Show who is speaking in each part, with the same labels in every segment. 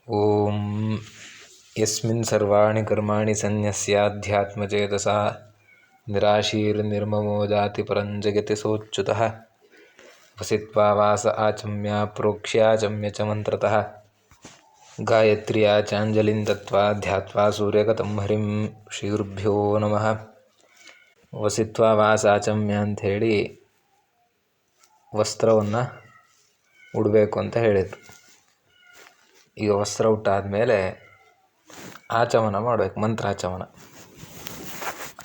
Speaker 1: ಓಂ ಯಸ್ಮಿನ್ ಸರ್ವಾಣಿ ಕರ್ಮಾಣಿ ಸನ್ಯಸ್ಯಾಧ್ಯಾತ್ಮಚೇತಸಾ ನಿರಾಶೀರ್ನಿರ್ಮಮೋ ಜಾತಿ ಪರಂ ಜಗತಿ ಸೋಚ್ಯುತಃ ವಸಿತ್ವಾ ವಾಸ ಆಚಮ್ಯ ಪ್ರೋಕ್ಷ್ಯಾಚಮ್ಯ ಚ ಮಂತ್ರತಃ ಗಾಯತ್ರ್ಯಾ ಚಾಂಜಲಿಂ ದತ್ವಾ ಧ್ಯಾತ್ವಾ ಸೂರ್ಯಗತಂ ಹರಿಂ. ಶ್ರೀ ಗುರುಭ್ಯೋ ನಮಃ. ವಸಿತ್ವಾ ವಾಸ ಆಚಮ್ಯ ಅಂಥೇಳಿ ವಸ್ತ್ರವನ್ನು ಉಡಬೇಕು ಅಂತ ಹೇಳಿದರು. ಈಗ ವಸ್ತ್ರ ಉಟ್ಟಾದಮೇಲೆ ಆಚಮನ ಮಾಡಬೇಕು, ಮಂತ್ರಾಚಮನ.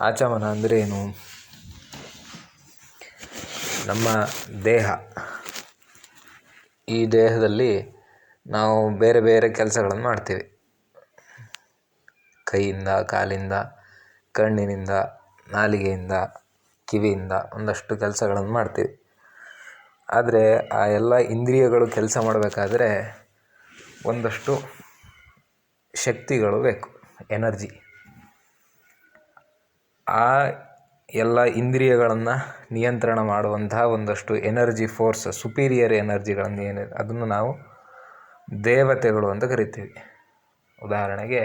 Speaker 1: ಆಚಮನ ಅಂದರೆ ಏನು? ನಮ್ಮ ದೇಹ, ಈ ದೇಹದಲ್ಲಿ ನಾವು ಬೇರೆ ಬೇರೆ ಕೆಲಸಗಳನ್ನು ಮಾಡ್ತೀವಿ. ಕೈಯಿಂದ, ಕಾಲಿಂದ, ಕಣ್ಣಿನಿಂದ, ನಾಲಿಗೆಯಿಂದ, ಕಿವಿಯಿಂದ ಒಂದಷ್ಟು ಕೆಲಸಗಳನ್ನು ಮಾಡ್ತೀವಿ. ಆದರೆ ಆ ಎಲ್ಲ ಇಂದ್ರಿಯಗಳು ಕೆಲಸ ಮಾಡಬೇಕಾದ್ರೆ ಒಂದಷ್ಟು ಶಕ್ತಿಗಳು ಬೇಕು, ಎನರ್ಜಿ. ಆ ಎಲ್ಲ ಇಂದ್ರಿಯಗಳನ್ನು ನಿಯಂತ್ರಣ ಮಾಡುವಂತಹ ಒಂದಷ್ಟು ಎನರ್ಜಿ ಫೋರ್ಸ್, ಸುಪೀರಿಯರ್ ಎನರ್ಜಿಗಳನ್ನು ಏನಿದೆ ಅದನ್ನು ನಾವು ದೇವತೆಗಳು ಅಂತ ಕರಿತೀವಿ. ಉದಾಹರಣೆಗೆ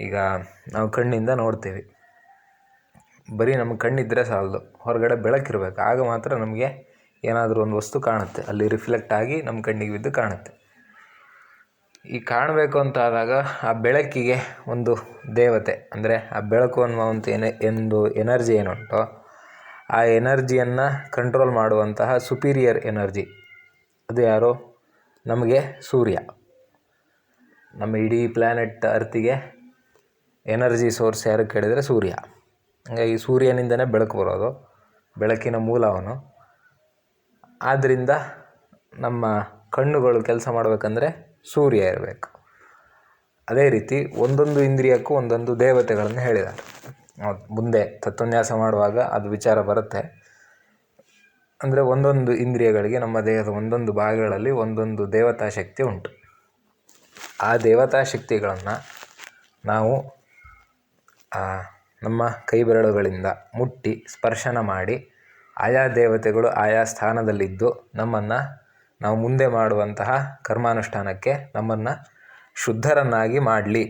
Speaker 1: ಈಗ ನಾವು ಕಣ್ಣಿಂದ ನೋಡ್ತೀವಿ, ಬರೀ ನಮ್ಮ ಕಣ್ಣಿದ್ದರೆ ಸಾಲದು, ಹೊರಗಡೆ ಬೆಳಕಿರಬೇಕು. ಆಗ ಮಾತ್ರ ನಮಗೆ ಏನಾದರೂ ಒಂದು ವಸ್ತು ಕಾಣುತ್ತೆ, ಅಲ್ಲಿ ರಿಫ್ಲೆಕ್ಟ್ ಆಗಿ ನಮ್ಮ ಕಣ್ಣಿಗೆ ಬಿದ್ದು ಕಾಣುತ್ತೆ. ಈ ಕಾಣಬೇಕು ಅಂತ ಆದಾಗ ಆ ಬೆಳಕಿಗೆ ಒಂದು ದೇವತೆ, ಅಂದರೆ ಆ ಬೆಳಕು ಅನ್ನುವಂಥ ಒಂದು ಎನರ್ಜಿ ಏನುಂಟೋ ಆ ಎನರ್ಜಿಯನ್ನು ಕಂಟ್ರೋಲ್ ಮಾಡುವಂತಹ ಸುಪೀರಿಯರ್ ಎನರ್ಜಿ, ಅದು ಯಾರೋ ನಮಗೆ ಸೂರ್ಯ. ನಮ್ಮ ಇಡೀ ಪ್ಲ್ಯಾನೆಟ್ ಅರ್ತಿಗೆ ಎನರ್ಜಿ ಸೋರ್ಸ್ ಯಾರು ಕೇಳಿದರೆ ಸೂರ್ಯ. ಹಾಗಾಗಿ ಸೂರ್ಯನಿಂದನೇ ಬೆಳಕು ಬರೋದು, ಬೆಳಕಿನ ಮೂಲ ಅವನು. ಆದ್ದರಿಂದ ನಮ್ಮ ಕಣ್ಣುಗಳು ಕೆಲಸ ಮಾಡಬೇಕಂದ್ರೆ ಸೂರ್ಯ ಇರಬೇಕು. ಅದೇ ರೀತಿ ಒಂದೊಂದು ಇಂದ್ರಿಯಕ್ಕೂ ಒಂದೊಂದು ದೇವತೆಗಳನ್ನು ಹೇಳಿದ್ದಾರೆ. ಮುಂದೆ ತತ್ವನ್ಯಾಸ ಮಾಡುವಾಗ ಅದು ವಿಚಾರ ಬರುತ್ತೆ. ಅಂದರೆ ಒಂದೊಂದು ಇಂದ್ರಿಯಗಳಿಗೆ, ನಮ್ಮ ದೇಹದ ಒಂದೊಂದು ಭಾಗಗಳಲ್ಲಿ ಒಂದೊಂದು ದೇವತಾ ಶಕ್ತಿ ಉಂಟು. ಆ ದೇವತಾ ಶಕ್ತಿಗಳನ್ನು ನಾವು ನಮ್ಮ ಕೈ ಬೆರಳುಗಳಿಂದ ಮುಟ್ಟಿ ಸ್ಪರ್ಶನ ಮಾಡಿ, ಆಯಾ ದೇವತೆಗಳು ಆಯಾ ಸ್ಥಾನದಲ್ಲಿದ್ದು ನಮ್ಮನ್ನು, ನಾವು ಮುಂದೆ ಮಾಡುವಂತಹ ಕರ್ಮಾನುಷ್ಠಾನಕ್ಕೆ ನಮ್ಮನ್ನು ಶುದ್ಧರನ್ನಾಗಿ ಮಾಡಲಿ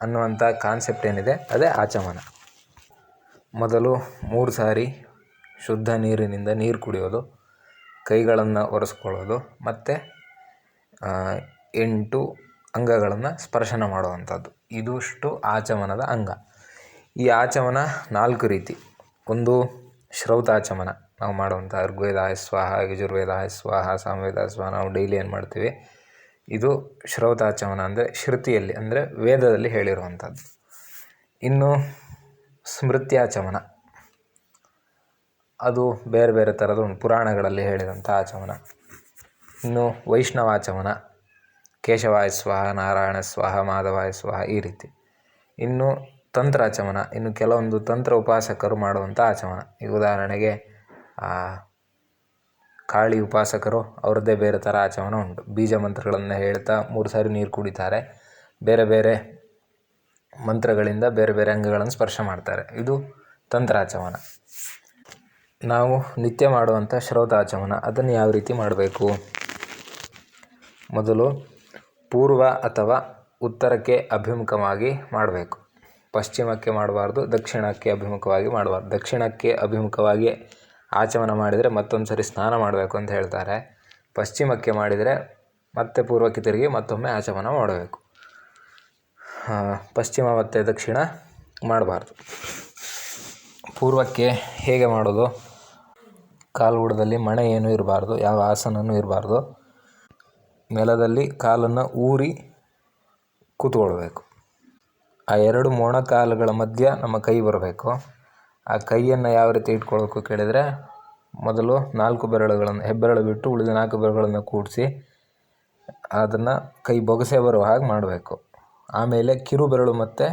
Speaker 1: ಅನ್ನುವಂಥ ಕಾನ್ಸೆಪ್ಟ್ ಏನಿದೆ ಅದೇ ಆಚಮನ. ಮೊದಲು 3 ಸಾರಿ ಶುದ್ಧ ನೀರಿನಿಂದ ನೀರು ಕುಡಿಯೋದು, ಕೈಗಳನ್ನು ಒರೆಸ್ಕೊಳ್ಳೋದು, ಮತ್ತು 8 ಅಂಗಗಳನ್ನು ಸ್ಪರ್ಶನ ಮಾಡುವಂಥದ್ದು. ಇದಿಷ್ಟು ಆಚಮನದ ಅಂಗ. ಈ ಆಚಮನ 4 ರೀತಿ. ಒಂದು ಶ್ರೌತಾಚಮನ, ನಾವು ಮಾಡುವಂಥ ಋಗ್ವೇದಾಯ ಸ್ವಾಹ, ಯಜುರ್ವೇದಾಯ ಸ್ವಾಹ, ಸಾಮವೇದ ಸ್ವಾಹ ನಾವು ಡೈಲಿ ಏನು ಮಾಡ್ತೀವಿ, ಇದು ಶ್ರೌತಾಚಮನ. ಅಂದರೆ ಶ್ರುತಿಯಲ್ಲಿ, ಅಂದರೆ ವೇದದಲ್ಲಿ ಹೇಳಿರುವಂಥದ್ದು. ಇನ್ನು ಸ್ಮೃತ್ಯಾಚಮನ, ಅದು ಬೇರೆ ಬೇರೆ ಥರದ್ದು ಉಂಟು, ಪುರಾಣಗಳಲ್ಲಿ ಹೇಳಿದಂಥ ಆಚಮನ. ಇನ್ನು ವೈಷ್ಣವಾಚಮನ, ಕೇಶವಾಯ ಸ್ವಾಹ, ನಾರಾಯಣ ಸ್ವಾಹ, ಮಾಧವಾಯ ಸ್ವಾಹ, ಈ ರೀತಿ. ಇನ್ನು ತಂತ್ರಾಚಮನ, ಇನ್ನು ಕೆಲವೊಂದು ತಂತ್ರ ಉಪಾಸಕರು ಮಾಡುವಂಥ ಆಚಮನ. ಈಗ ಉದಾಹರಣೆಗೆ ಕಾಳಿ ಉಪಾಸಕರು, ಅವ್ರದ್ದೇ ಬೇರೆ ಥರ ಆಚಮನ ಉಂಟು. ಬೀಜ ಮಂತ್ರಗಳನ್ನು ಹೇಳ್ತಾ 3 ಸಾರಿ ನೀರು ಕುಡಿತಾರೆ, ಬೇರೆ ಬೇರೆ ಮಂತ್ರಗಳಿಂದ ಬೇರೆ ಬೇರೆ ಅಂಗಗಳನ್ನು ಸ್ಪರ್ಶ ಮಾಡ್ತಾರೆ. ಇದು ತಂತ್ರಾಚಮನ. ನಾವು ನಿತ್ಯ ಮಾಡುವಂಥ ಶ್ರೌತಾಚಮನ, ಅದನ್ನು ಯಾವ ರೀತಿ ಮಾಡಬೇಕು? ಮೊದಲು ಪೂರ್ವ ಅಥವಾ ಉತ್ತರಕ್ಕೆ ಅಭಿಮುಖವಾಗಿ ಮಾಡಬೇಕು. ಪಶ್ಚಿಮಕ್ಕೆ ಮಾಡಬಾರ್ದು, ದಕ್ಷಿಣಕ್ಕೆ ಅಭಿಮುಖವಾಗಿ ಮಾಡಬಾರ್ದು. ದಕ್ಷಿಣಕ್ಕೆ ಅಭಿಮುಖವಾಗಿ ಆಚಮನ ಮಾಡಿದರೆ ಮತ್ತೊಂದು ಸರಿ ಸ್ನಾನ ಮಾಡಬೇಕು ಅಂತ ಹೇಳ್ತಾರೆ. ಪಶ್ಚಿಮಕ್ಕೆ ಮಾಡಿದರೆ ಮತ್ತೆ ಪೂರ್ವಕ್ಕೆ ತಿರುಗಿ ಮತ್ತೊಮ್ಮೆ ಆಚಮನ ಮಾಡಬೇಕು. ಪಶ್ಚಿಮ ಮತ್ತು ದಕ್ಷಿಣ ಮಾಡಬಾರ್ದು. ಪೂರ್ವಕ್ಕೆ ಹೇಗೆ ಮಾಡೋದು? ಕಾಲ್ಬುಡದಲ್ಲಿ ಮಣೆ ಏನೂ ಇರಬಾರ್ದು, ಯಾವ ಆಸನವೂ ಇರಬಾರ್ದು. ನೆಲದಲ್ಲಿ ಕಾಲನ್ನು ಊರಿ ಕೂತ್ಕೊಳ್ಬೇಕು. ಆ 2 ಮೊಣಕಾಲುಗಳ ಮಧ್ಯ ನಮ್ಮ ಕೈ ಬರಬೇಕು. ಆ ಕೈಯನ್ನು ಯಾವ ರೀತಿ ಇಟ್ಕೊಳ್ಬೇಕು ಕೇಳಿದರೆ, ಮೊದಲು 4 ಬೆರಳುಗಳನ್ನು, ಹೆಬ್ಬೆರಳು ಬಿಟ್ಟು ಉಳಿದ 4 ಬೆರಳುಗಳನ್ನು ಕೂಡಿಸಿ ಅದನ್ನು ಕೈ ಬೊಗಸೆ ಬರುವ ಹಾಗೆ ಮಾಡಬೇಕು. ಆಮೇಲೆ ಕಿರು ಬೆರಳು ಮತ್ತು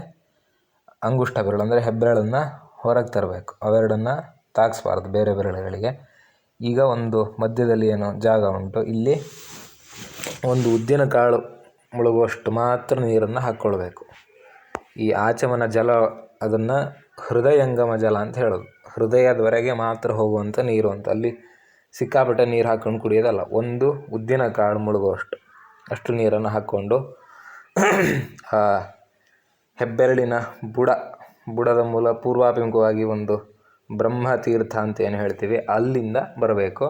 Speaker 1: ಅಂಗುಷ್ಟ ಬೆರಳು, ಅಂದರೆ ಹೆಬ್ಬೆರಳನ್ನು ಹೊರಗೆ ತರಬೇಕು. ಅವೆರಡನ್ನು ತಾಗಿಸ್ಬಾರ್ದು ಬೇರೆ ಬೆರಳುಗಳಿಗೆ. ಈಗ ಒಂದು ಮಧ್ಯದಲ್ಲಿ ಏನೋ ಜಾಗ ಉಂಟು, ಇಲ್ಲಿ ಒಂದು ಉದ್ದಿನ ಕಾಳು ಮುಳುಗುವಷ್ಟು ಮಾತ್ರ ನೀರನ್ನು ಹಾಕ್ಕೊಳ್ಬೇಕು. ಈ ಆಚಮನ ಜಲ, ಅದನ್ನು ಹೃದಯಂಗಮ ಜಲ ಅಂತ ಹೇಳೋದು. ಹೃದಯದವರೆಗೆ ಮಾತ್ರ ಹೋಗುವಂಥ ನೀರು ಅಂತ. ಅಲ್ಲಿ ಸಿಕ್ಕಾಪಟ್ಟೆ ನೀರು ಹಾಕ್ಕೊಂಡು ಕುಡಿಯೋದಲ್ಲ, ಒಂದು ಉದ್ದಿನ ಕಾಳು ಮುಳುಗುವಷ್ಟು ಅಷ್ಟು ನೀರನ್ನು ಹಾಕ್ಕೊಂಡು ಆ ಹೆಬ್ಬೆರಳಿನ ಬುಡದ ಮೂಲ ಪೂರ್ವಾಭಿಮುಖವಾಗಿ ಒಂದು ಬ್ರಹ್ಮತೀರ್ಥ ಅಂತ ಏನು ಹೇಳ್ತೀವಿ, ಅಲ್ಲಿಂದ ಬರಬೇಕು.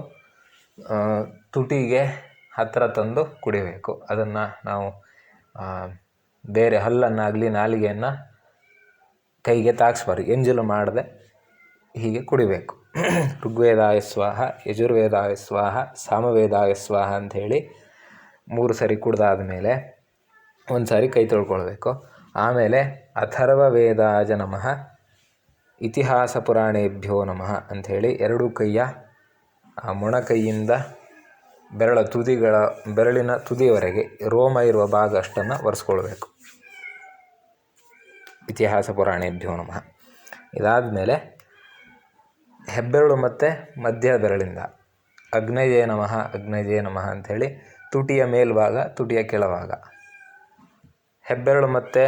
Speaker 1: ತುಟಿಗೆ ಹತ್ತಿರ ತಂದು ಕುಡಿಬೇಕು. ಅದನ್ನು ನಾವು ಬೇರೆ ಹಲ್ಲನ್ನಾಗಲಿ ನಾಲಿಗೆಯನ್ನು ಕೈಗೆ ತಾಗಿಸ್ಬಾರ್ದು, ಎಂಜಲು ಮಾಡದೆ ಹೀಗೆ ಕುಡಿಬೇಕು. ಋಗ್ವೇದಾಯ ಸ್ವಾಹ, ಯಜುರ್ವೇದಾಯ ಸ್ವಾಹ, ಸಾಮವೇದಾಯ ಸ್ವಾಹ ಅಂಥೇಳಿ 3 ಸರಿ ಕುಡ್ದಾದ ಮೇಲೆ ಒಂದು ಸಾರಿ ಕೈ ತೊಳ್ಕೊಳ್ಬೇಕು. ಆಮೇಲೆ ಅಥರ್ವ ವೇದಾಯ ನಮಃ, ಇತಿಹಾಸ ಪುರಾಣೇಭ್ಯೋ ನಮಃ ಅಂಥೇಳಿ 2 ಕೈಯ ಮೊಣಕೈಯಿಂದ ಬೆರಳಿನ ತುದಿಯವರೆಗೆ ರೋಮ ಇರುವ ಭಾಗ ಅಷ್ಟನ್ನು ಒರೆಸ್ಕೊಳ್ಬೇಕು. ಇತಿಹಾಸ ಪುರಾಣೇಭ್ಯೋ ನಮಃ. ಇದಾದ ಮೇಲೆ ಹೆಬ್ಬೆರಳು ಮತ್ತು ಮಧ್ಯ ಬೆರಳಿಂದ ಅಗ್ನಯೇ ನಮಃ, ಅಗ್ನಯೇ ನಮಃ ಅಂಥೇಳಿ ತುಟಿಯ ಮೇಲ್ಭಾಗ, ತುಟಿಯ ಕೆಳಭಾಗ, ಹೆಬ್ಬೆರಳು ಮತ್ತು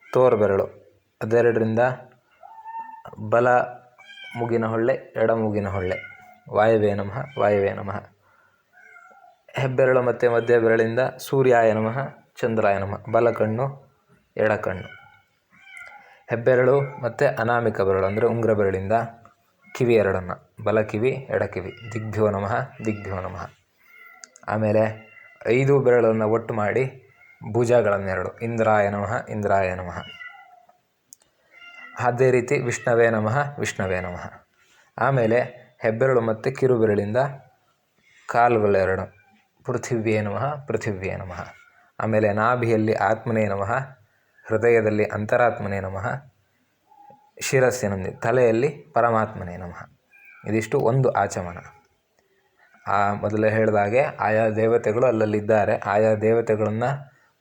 Speaker 1: ತೋರ್ಬೆರಳು ಅದೆರಡರಿಂದ ಬಲ ಮೂಗಿನ ಹೊಳ್ಳೆ, ಎಡ ಮೂಗಿನ ಹೊಳ್ಳೆ, ವಾಯವೇ ನಮಃ, ವಾಯವೇ ನಮಃ. ಹೆಬ್ಬೆರಳು ಮತ್ತು ಮಧ್ಯ ಬೆರಳಿಂದ ಸೂರ್ಯಾಯ ನಮಃ, ಚಂದ್ರಾಯ ನಮಃ, ಬಲ ಕಣ್ಣು, ಎಡ ಕಣ್ಣು. ಹೆಬ್ಬೆರಳು ಮತ್ತು ಅನಾಮಿಕ ಬೆರಳು ಅಂದರೆ ಉಂಗುರ ಬೆರಳಿಂದ ಕಿವಿ ಎರಡನ್ನು, ಬಲ ಕಿವಿ, ಎಡ ಕಿವಿ, ದಿಗ್ಭ್ಯೋ ನಮಃ, ದಿಗ್ಭ್ಯೋ ನಮಃ. ಆಮೇಲೆ 5 ಬೆರಳನ್ನು ಒಟ್ಟು ಮಾಡಿ ಭುಜಗಳನ್ನೆರಡು, ಇಂದ್ರಾಯ ನಮಃ, ಇಂದ್ರಾಯ ನಮಃ. ಅದೇ ರೀತಿ ವಿಷ್ಣವೇ ನಮಃ, ವಿಷ್ಣವೇ ನಮಃ. ಆಮೇಲೆ ಹೆಬ್ಬೆರಳು ಮತ್ತು ಕಿರುಬೆರಳಿಂದ ಕಾಲುಗಳೆರಡು, ಪೃಥಿವ್ಯೇ ನಮಃ, ಪೃಥಿವ್ಯೇ ನಮಃ. ಆಮೇಲೆ ನಾಭಿಯಲ್ಲಿ ಆತ್ಮನೇ ನಮಃ, ಹೃದಯದಲ್ಲಿ ಅಂತರಾತ್ಮನೇ ನಮಃ, ಶಿರಸ್ಸಿನಲ್ಲಿ ತಲೆಯಲ್ಲಿ ಪರಮಾತ್ಮನೇ ನಮಃ. ಇದಿಷ್ಟು ಒಂದು ಆಚಮನ. ಮೊದಲೇ ಹೇಳಿದಾಗೆ ಆಯಾ ದೇವತೆಗಳು ಅಲ್ಲಲ್ಲಿದ್ದಾರೆ. ಆಯಾ ದೇವತೆಗಳನ್ನು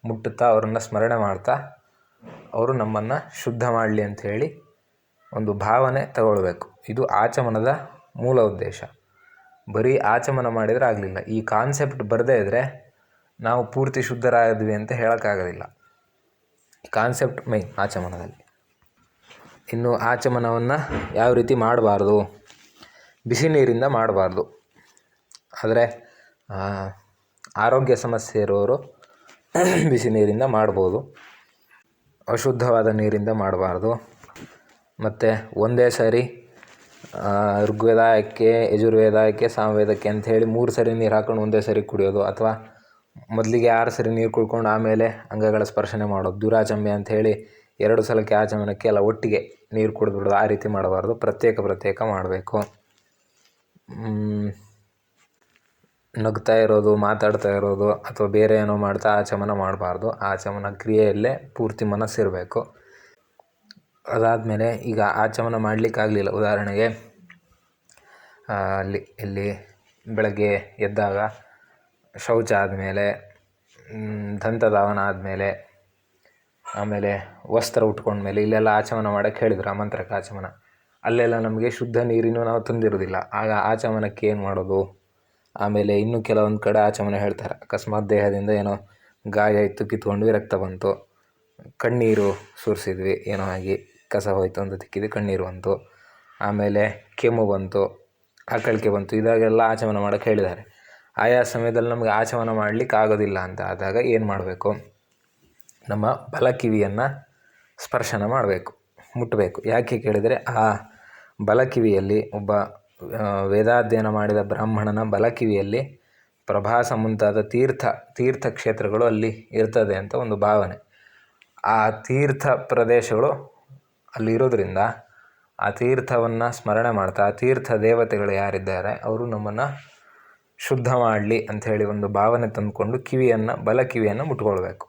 Speaker 1: ಮುಟ್ಟುತ್ತಾ ಅವರನ್ನು ಸ್ಮರಣೆ ಮಾಡ್ತಾ ಅವರು ನಮ್ಮನ್ನು ಶುದ್ಧ ಮಾಡಲಿ ಅಂಥೇಳಿ ಒಂದು ಭಾವನೆ ತಗೊಳ್ಬೇಕು. ಇದು ಆಚಮನದ ಮೂಲ ಉದ್ದೇಶ. ಬರೀ ಆಚಮನ ಮಾಡಿದರೆ ಆಗಲಿಲ್ಲ. ಈ ಕಾನ್ಸೆಪ್ಟ್ ಬರದೇ ಇದ್ದರೆ ನಾವು ಪೂರ್ತಿ ಶುದ್ಧರಾದ್ವಿ ಅಂತ ಹೇಳೋಕ್ಕಾಗೋದಿಲ್ಲ. Concept main ಆಚಮನದಲ್ಲಿ. ಇನ್ನು ಆಚಮನವನ್ನು ಯಾವ ರೀತಿ ಮಾಡಬಾರ್ದು, ಬಿಸಿ ನೀರಿಂದ ಮಾಡಬಾರ್ದು. ಆದರೆ ಆರೋಗ್ಯ ಸಮಸ್ಯೆ ಇರೋರು ಬಿಸಿ ನೀರಿಂದ ಮಾಡ್ಬೋದು, ಅಶುದ್ಧವಾದ ನೀರಿಂದ ಮಾಡಬಾರ್ದು. ಮತ್ತು ಒಂದೇ ಸಾರಿ ಋಗ್ವೇದಾಯಕ್ಕೆ, ಯಜುರ್ವೇದಾಯಕ್ಕೆ, ಸಾಮವೇದಕ್ಕೆ ಅಂಥೇಳಿ 3 ಸರಿ ನೀರು ಹಾಕೊಂಡು ಒಂದೇ ಸರಿ ಕುಡಿಯೋದು, ಅಥವಾ ಮೊದಲಿಗೆ 6 ಸರಿ ನೀರು ಕುಡ್ಕೊಂಡು ಆಮೇಲೆ ಅಂಗಗಳ ಸ್ಪರ್ಶನೆ ಮಾಡೋದು, ದುರಾಚಮ್ಯ ಅಂಥೇಳಿ 2 ಸಲಕ್ಕೆ ಆಚಮನಕ್ಕೆ ಎಲ್ಲ ಒಟ್ಟಿಗೆ ನೀರು ಕುಡಿದ್ಬಿಡೋದು, ಆ ರೀತಿ ಮಾಡಬಾರ್ದು. ಪ್ರತ್ಯೇಕ ಮಾಡಬೇಕು. ನಗ್ತಾ ಇರೋದು, ಮಾತಾಡ್ತಾ ಇರೋದು ಅಥವಾ ಬೇರೆ ಏನೋ ಮಾಡ್ತಾ ಆಚಮನ ಮಾಡಬಾರ್ದು. ಆಚಮನ ಕ್ರಿಯೆಯಲ್ಲೇ ಪೂರ್ತಿ ಮನಸ್ಸಿರಬೇಕು. ಅದಾದಮೇಲೆ ಈಗ ಆಚಮನ ಮಾಡಲಿಕ್ಕಾಗಲಿಲ್ಲ, ಉದಾಹರಣೆಗೆ ಇಲ್ಲಿ ಬೆಳಗ್ಗೆ ಎದ್ದಾಗ ಶೌಚ ಆದಮೇಲೆ, ದಂತಧಾವನ ಆದಮೇಲೆ, ಆಮೇಲೆ ವಸ್ತ್ರ ಉಟ್ಕೊಂಡ್ಮೇಲೆ ಇಲ್ಲೆಲ್ಲ ಆಚಮನ ಮಾಡೋಕ್ಕೆ ಹೇಳಿದ್ರು, ಆಮಂತ್ರಕ ಆಚಮನ. ಅಲ್ಲೆಲ್ಲ ನಮಗೆ ಶುದ್ಧ ನೀರಿನೂ ನಾವು ತಂದಿರೋದಿಲ್ಲ. ಆಗ ಆಚಮನಕ್ಕೆ ಏನು ಮಾಡೋದು? ಆಮೇಲೆ ಇನ್ನೂ ಕೆಲವೊಂದು ಕಡೆ ಆಚಮನ ಹೇಳ್ತಾರೆ, ಅಕಸ್ಮಾತ್ ದೇಹದಿಂದ ಏನೋ ಗಾಯ ಇತ್ತು, ಕಿತ್ಕೊಂಡ್ವಿ, ರಕ್ತ ಬಂತು, ಕಣ್ಣೀರು ಸುರಿಸಿದ್ವಿ, ಏನೋ ಆಗಿ ಕಸ ಹೋಯ್ತು ಅಂತ ತಿಕ್ಕಿದ್ವಿ, ಕಣ್ಣೀರು ಬಂತು, ಆಮೇಲೆ ಕೆಮ್ಮು ಬಂತು, ಆಕಳಿಕೆ ಬಂತು, ಇದಾಗೆಲ್ಲ ಆಚಮನ ಮಾಡೋಕ್ಕೆ ಹೇಳಿದ್ದಾರೆ. ಆಯಾ ಸಮಯದಲ್ಲಿ ನಮಗೆ ಆಚಮನ ಮಾಡಲಿಕ್ಕೆ ಆಗೋದಿಲ್ಲ ಅಂತ ಆದಾಗ ಏನು ಮಾಡಬೇಕು? ನಮ್ಮ ಬಲ ಕಿವಿಯನ್ನು ಸ್ಪರ್ಶನ ಮಾಡಬೇಕು, ಮುಟ್ಟಬೇಕು. ಯಾಕೆ ಕೇಳಿದರೆ ಆ ಬಲ ಕಿವಿಯಲ್ಲಿ ಒಬ್ಬ ವೇದಾಧ್ಯಯನ ಮಾಡಿದ ಬ್ರಾಹ್ಮಣನ ಬಲ ಕಿವಿಯಲ್ಲಿ ಪ್ರಭಾಸ ಮುಂತಾದ ತೀರ್ಥಕ್ಷೇತ್ರಗಳು ಅಲ್ಲಿ ಇರ್ತದೆ ಅಂತ ಒಂದು ಭಾವನೆ. ಆ ತೀರ್ಥ ಪ್ರದೇಶಗಳು ಅಲ್ಲಿರೋದ್ರಿಂದ ಆ ತೀರ್ಥವನ್ನು ಸ್ಮರಣೆ ಮಾಡ್ತಾ ಆ ತೀರ್ಥ ದೇವತೆಗಳು ಯಾರಿದ್ದಾರೆ ಅವರು ನಮ್ಮನ್ನು ಶುದ್ಧ ಮಾಡಲಿ ಅಂಥೇಳಿ ಒಂದು ಭಾವನೆ ತಂದುಕೊಂಡು ಬಲ ಕಿವಿಯನ್ನು ಮುಟ್ಕೊಳ್ಬೇಕು.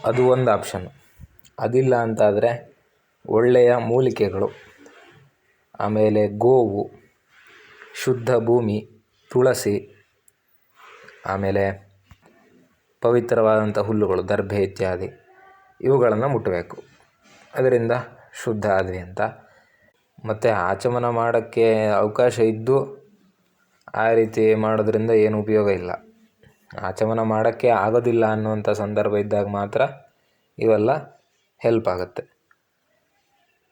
Speaker 1: ಅದು ಒಂದು ಆಪ್ಷನ್. ಅದಿಲ್ಲ ಅಂತಾದರೆ ಒಳ್ಳೆಯ ಮೂಲಿಕೆಗಳು, ಆಮೇಲೆ ಗೋವು, ಶುದ್ಧ ಭೂಮಿ, ತುಳಸಿ, ಆಮೇಲೆ ಪವಿತ್ರವಾದಂಥ ಹುಲ್ಲುಗಳು, ದರ್ಭೆ ಇತ್ಯಾದಿ ಇವುಗಳನ್ನು ಮುಟ್ಟಬೇಕು. ಅದರಿಂದ ಶುದ್ಧ ಆದ್ವಿ ಅಂತ. ಮತ್ತು ಆಚಮನ ಮಾಡೋಕ್ಕೆ ಅವಕಾಶ ಇದ್ದು ಆ ರೀತಿ ಮಾಡೋದ್ರಿಂದ ಏನು ಉಪಯೋಗ ಇಲ್ಲ. ಆಚಮನ ಮಾಡೋಕ್ಕೆ ಆಗೋದಿಲ್ಲ ಅನ್ನುವಂಥ ಸಂದರ್ಭ ಇದ್ದಾಗ ಮಾತ್ರ ಇವೆಲ್ಲ ಹೆಲ್ಪ್ ಆಗುತ್ತೆ.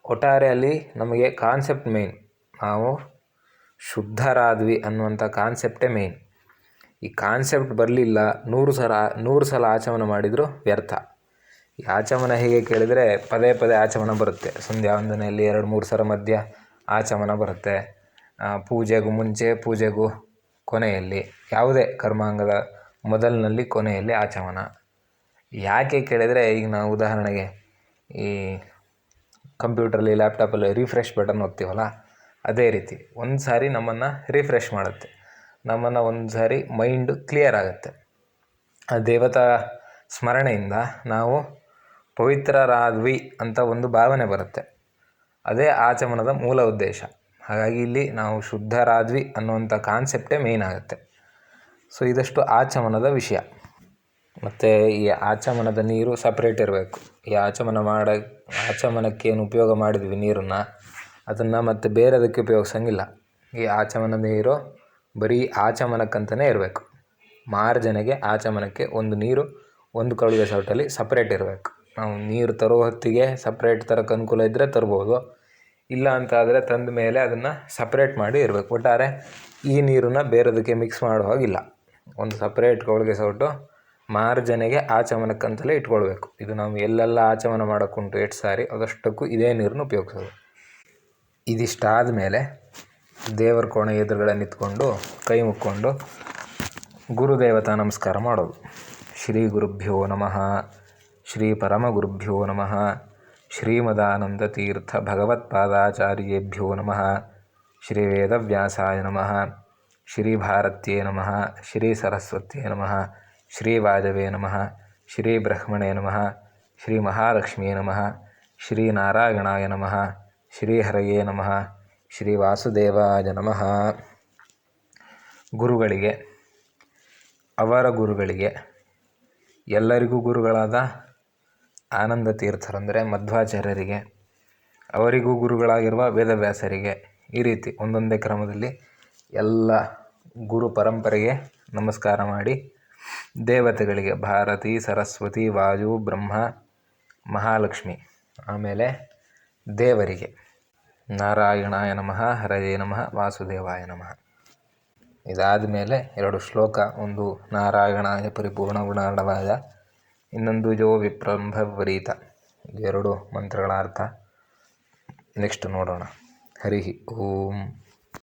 Speaker 1: ಒಟ್ಟಾರೆಯಲ್ಲಿ ನಮಗೆ ಕಾನ್ಸೆಪ್ಟ್ ಮೇಯ್ನ್. ನಾವು ಶುದ್ಧರಾದ್ವಿ ಅನ್ನುವಂಥ ಕಾನ್ಸೆಪ್ಟೇ ಮೇಯ್ನ್. ಈ ಕಾನ್ಸೆಪ್ಟ್ ಬರಲಿಲ್ಲ, 100 ಸಲ ಆಚಮನ ಮಾಡಿದರೂ ವ್ಯರ್ಥ. ಈ ಆಚಮನ ಹೇಗೆ ಕೇಳಿದರೆ ಪದೇ ಪದೇ ಆಚಮನ ಬರುತ್ತೆ. ಸಂಧ್ಯಾ ವಂದನೆಯಲ್ಲಿ 2-3 ಸಲ ಮಧ್ಯ ಆಚಮನ ಬರುತ್ತೆ. ಪೂಜೆಗೂ ಮುಂಚೆ, ಪೂಜೆಗೂ ಕೊನೆಯಲ್ಲಿ, ಯಾವುದೇ ಕರ್ಮಾಂಗದ ಮೊದಲಿನಲ್ಲಿ ಕೊನೆಯಲ್ಲಿ ಆಚಮನ. ಯಾಕೆ ಕೇಳಿದರೆ, ಈಗ ನಾವು ಉದಾಹರಣೆಗೆ ಈ ಕಂಪ್ಯೂಟ್ರಲ್ಲಿ, ಲ್ಯಾಪ್ಟಾಪಲ್ಲಿ ರಿಫ್ರೆಶ್ ಬಟನ್ ಒತ್ತೀವಲ್ಲ, ಅದೇ ರೀತಿ ಒಂದು ಸಾರಿ ನಮ್ಮನ್ನು ರಿಫ್ರೆಶ್ ಮಾಡುತ್ತೆ. ನಮ್ಮನ್ನು ಒಂದು ಸಾರಿ ಮೈಂಡು ಕ್ಲಿಯರ್ ಆಗುತ್ತೆ. ಆ ದೇವತಾ ಸ್ಮರಣೆಯಿಂದ ನಾವು ಪವಿತ್ರರಾದ್ವಿ ಅಂತ ಒಂದು ಭಾವನೆ ಬರುತ್ತೆ. ಅದೇ ಆಚಮನದ ಮೂಲ ಉದ್ದೇಶ. ಹಾಗಾಗಿ ಇಲ್ಲಿ ನಾವು ಶುದ್ಧರಾದ್ವಿ ಅನ್ನುವಂಥ ಕಾನ್ಸೆಪ್ಟೇ ಮೇಯ್ನ್ ಆಗುತ್ತೆ. ಸೊ ಇದಷ್ಟು ಆಚಮನದ ವಿಷಯ. ಮತ್ತು ಈ ಆಚಮನದ ನೀರು ಸಪ್ರೇಟ್ ಇರಬೇಕು. ಈ ಆಚಮನಕ್ಕೇನು ಉಪಯೋಗ ಮಾಡಿದ್ವಿ ನೀರನ್ನು, ಅದನ್ನು ಮತ್ತೆ ಬೇರೆದಕ್ಕೆ ಉಪಯೋಗಿಸಂಗಿಲ್ಲ. ಈ ಆಚಮನದ ನೀರು ಬರೀ ಆಚಮನಕ್ಕಂತಲೇ ಇರಬೇಕು. ಮಾರ್ಜನೆಗೆ, ಆಚಮನಕ್ಕೆ ಒಂದು ನೀರು ಒಂದು ಕೊಳವೆ ಸೌಟಲ್ಲಿ ಸಪ್ರೇಟ್ ಇರಬೇಕು. ನಾವು ನೀರು ತರೋ ಹೊತ್ತಿಗೆ ಸಪ್ರೇಟ್ ತರೋಕ್ಕೆ ಅನುಕೂಲ ಇದ್ದರೆ ತರ್ಬೋದು, ಇಲ್ಲ ಅಂತ ಆದರೆ ತಂದ ಮೇಲೆ ಅದನ್ನು ಸಪ್ರೇಟ್ ಮಾಡಿ ಇರಬೇಕು. ಒಟ್ಟಾರೆ ಈ ನೀರನ್ನು ಬೇರೆದಕ್ಕೆ ಮಿಕ್ಸ್ ಮಾಡೋ ಹಾಗಿಲ್ಲ. ಒಂದು ಸಪ್ರೇಟ್ ಕೊಳವೆ ಸೌಟು ಮಾರ್ಜನೆಗೆ, ಆಚಮನಕ್ಕಂತಲೇ ಇಟ್ಕೊಳ್ಬೇಕು. ಇದು ನಾವು ಎಲ್ಲೆಲ್ಲ ಆಚಮನ ಮಾಡೋಕ್ಕುಂಟು 8 ಸಾರಿ, ಅದಷ್ಟಕ್ಕೂ ಇದೇ ನೀರನ್ನು ಉಪಯೋಗಿಸೋದು. ಇದಿಷ್ಟಾದ ಮೇಲೆ ದೇವರ ಕೋಣೆ ಎದುರುಗಡೆ ನಿಂತ್ಕೊಂಡು ಕೈ ಮುಕ್ಕೊಂಡು ಗುರುದೇವತಾ ನಮಸ್ಕಾರ ಮಾಡೋದು. ಶ್ರೀ ಗುರುಭ್ಯೋ ನಮಃ, ಶ್ರೀ ಪರಮಗುರುಭ್ಯೋ ನಮಃ, ಶ್ರೀಮದಾನಂದ ತೀರ್ಥ ಭಗವತ್ಪಾದಾಚಾರ್ಯೇಭ್ಯೋ ನಮಃ, ಶ್ರೀ ವೇದವ್ಯಾಸಾಯ ನಮಃ, ಶ್ರೀ ಭಾರತ್ಯೇ ನಮಃ, ಶ್ರೀ ಸರಸ್ವತ್ಯೇ ನಮಃ, ಶ್ರೀ ವಾಜವೇ ನಮಃ, ಶ್ರೀ ಬ್ರಹ್ಮಣೇ ನಮಃ, ಶ್ರೀ ಮಹಾಲಕ್ಷ್ಮೀ ನಮಃ, ಶ್ರೀ ನಾರಾಯಣಾಯ ನಮಃ, ಶ್ರೀ ಹರಯೇ ನಮಃ, ಶ್ರೀ ವಾಸುದೇವಾಯ ನಮಃ. ಗುರುಗಳಿಗೆ, ಅವರ ಗುರುಗಳಿಗೆ, ಎಲ್ಲರಿಗೂ ಗುರುಗಳಾದ ಆನಂದ ತೀರ್ಥರಂದರೆ ಮಧ್ವಾಚಾರ್ಯರಿಗೆ, ಅವರಿಗೂ ಗುರುಗಳಾಗಿರುವ ವೇದವ್ಯಾಸರಿಗೆ, ಈ ರೀತಿ ಒಂದೊಂದೇ ಕ್ರಮದಲ್ಲಿ ಎಲ್ಲ ಗುರು ಪರಂಪರೆಗೆ ನಮಸ್ಕಾರ ಮಾಡಿ, ದೇವತೆಗಳಿಗೆ ಭಾರತಿ, ಸರಸ್ವತಿ, ವಾಯು, ಬ್ರಹ್ಮ, ಮಹಾಲಕ್ಷ್ಮಿ, ಆಮೇಲೆ ದೇವರಿಗೆ ನಾರಾಯಣಾಯ ನಮಃ, ಹರಯೇ ನಮಃ, ವಾಸುದೇವಾಯ ನಮಃ. ಇದಾದ ಮೇಲೆ 2 ಶ್ಲೋಕ, ಒಂದು ನಾರಾಯಣಾಯ ಪರಿಪೂರ್ಣ ಗುಣಾರ್ಣವಾಯ, ಇನ್ನೊಂದು ಯೋ ವಿಪ್ರಂಭವರೀತ. 2 ಮಂತ್ರಗಳ ಅರ್ಥ ನೆಕ್ಸ್ಟ್ ನೋಡೋಣ. ಹರಿ ಓಂ.